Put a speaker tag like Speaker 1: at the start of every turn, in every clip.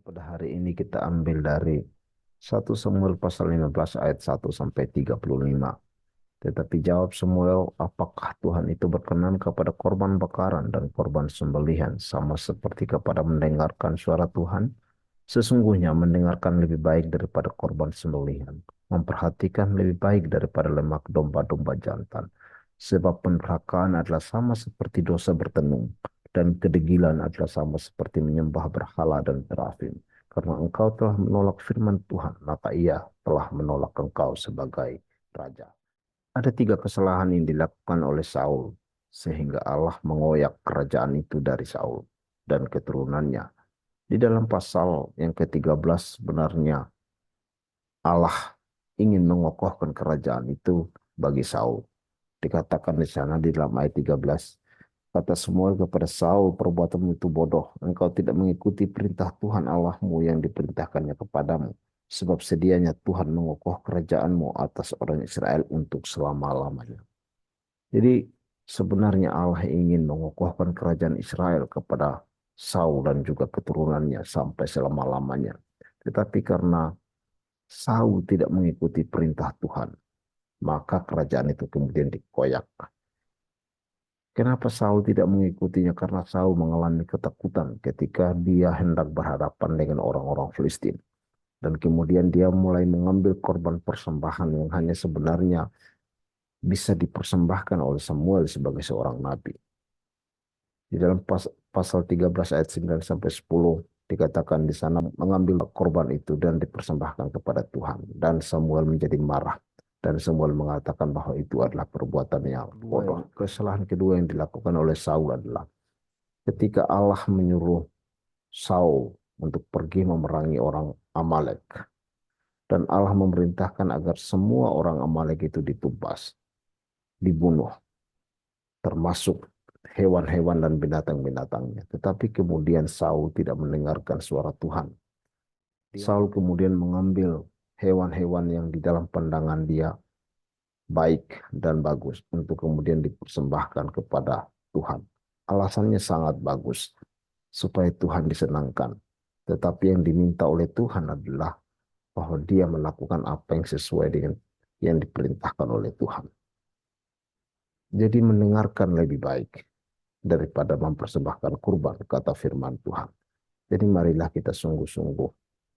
Speaker 1: Pada hari ini kita ambil dari 1 Samuel pasal 15 ayat 1 sampai 35. Tetapi jawab Samuel, apakah Tuhan itu berkenan kepada korban bakaran dan korban sembelihan sama seperti kepada mendengarkan suara Tuhan? Sesungguhnya mendengarkan lebih baik daripada korban sembelihan, memperhatikan lebih baik daripada lemak domba-domba jantan. Sebab pendurhakaan adalah sama seperti dosa bertenung, dan kedegilan adalah sama seperti menyembah berhala dan terafim. Karena engkau telah menolak firman Tuhan, maka ia telah menolak engkau sebagai raja. Ada 3 kesalahan yang dilakukan oleh Saul, sehingga Allah mengoyak kerajaan itu dari Saul dan keturunannya. Di dalam pasal yang ke-13 sebenarnya Allah ingin mengokohkan kerajaan itu bagi Saul. Dikatakan di sana di dalam ayat 13, kata Samuel kepada Saul, perbuatanmu itu bodoh. Engkau tidak mengikuti perintah Tuhan Allahmu yang diperintahkannya kepadamu. Sebab sedianya Tuhan mengokoh kerajaanmu atas orang Israel untuk selama-lamanya. Jadi sebenarnya Allah ingin mengokohkan kerajaan Israel kepada Saul dan juga keturunannya sampai selama-lamanya. Tetapi karena Saul tidak mengikuti perintah Tuhan, maka kerajaan itu kemudian dikoyak. Kenapa Saul tidak mengikutinya? Karena Saul mengalami ketakutan ketika dia hendak berhadapan dengan orang-orang Filistin. Dan kemudian dia mulai mengambil korban persembahan yang hanya sebenarnya bisa dipersembahkan oleh Samuel sebagai seorang nabi. Di dalam pasal 13 ayat 9 sampai 10 dikatakan di sana mengambil korban itu dan dipersembahkan kepada Tuhan. Dan Samuel menjadi marah. Dan Samuel mengatakan bahwa itu adalah perbuatan yang bodoh. Kesalahan kedua yang dilakukan oleh Saul adalah ketika Allah menyuruh Saul untuk pergi memerangi orang Amalek. Dan Allah memerintahkan agar semua orang Amalek itu ditumpas, dibunuh, termasuk hewan-hewan dan binatang-binatangnya. Tetapi kemudian Saul tidak mendengarkan suara Tuhan. Saul kemudian mengambil hewan-hewan yang di dalam pandangan dia baik dan bagus untuk kemudian dipersembahkan kepada Tuhan. Alasannya sangat bagus, supaya Tuhan disenangkan. Tetapi yang diminta oleh Tuhan adalah bahwa dia melakukan apa yang sesuai dengan yang diperintahkan oleh Tuhan. Jadi mendengarkan lebih baik daripada mempersembahkan kurban, kata firman Tuhan. Jadi marilah kita sungguh-sungguh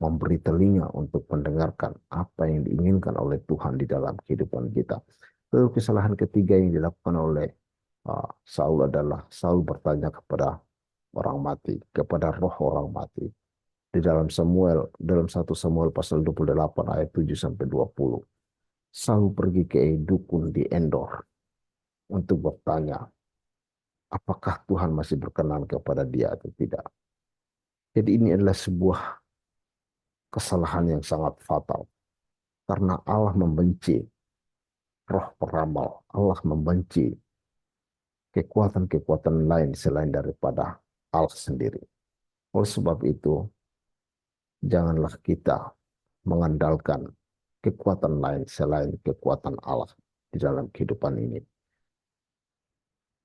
Speaker 1: memberi telinga untuk mendengarkan apa yang diinginkan oleh Tuhan di dalam kehidupan kita. Lalu kesalahan ketiga yang dilakukan oleh Saul adalah Saul bertanya kepada orang mati, kepada roh orang mati. Di dalam dalam 1 Samuel pasal 28 ayat 7 sampai 20. Saul pergi ke dukun di Endor untuk bertanya, apakah Tuhan masih berkenan kepada dia atau tidak. Jadi ini adalah sebuah kesalahan yang sangat fatal. Karena Allah membenci roh peramal. Allah membenci kekuatan-kekuatan lain selain daripada Allah sendiri. Oleh sebab itu, janganlah kita mengandalkan kekuatan lain selain kekuatan Allah di dalam kehidupan ini.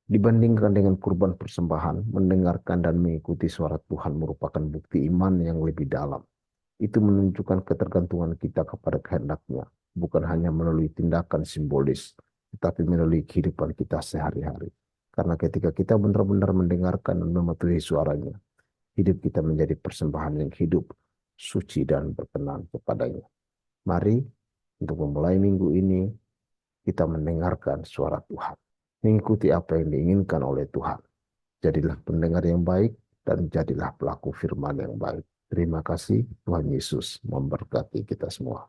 Speaker 1: Dibandingkan dengan kurban persembahan, mendengarkan dan mengikuti suara Tuhan merupakan bukti iman yang lebih dalam. Itu menunjukkan ketergantungan kita kepada kehendak-Nya, bukan hanya melalui tindakan simbolis, tetapi melalui kehidupan kita sehari-hari. Karena ketika kita benar-benar mendengarkan dan mematuhi suaranya, hidup kita menjadi persembahan yang hidup, suci dan berkenan kepadanya. Mari untuk memulai minggu ini, kita mendengarkan suara Tuhan, mengikuti apa yang diinginkan oleh Tuhan. Jadilah pendengar yang baik dan jadilah pelaku firman yang baik. Terima kasih, Tuhan Yesus memberkati kita semua.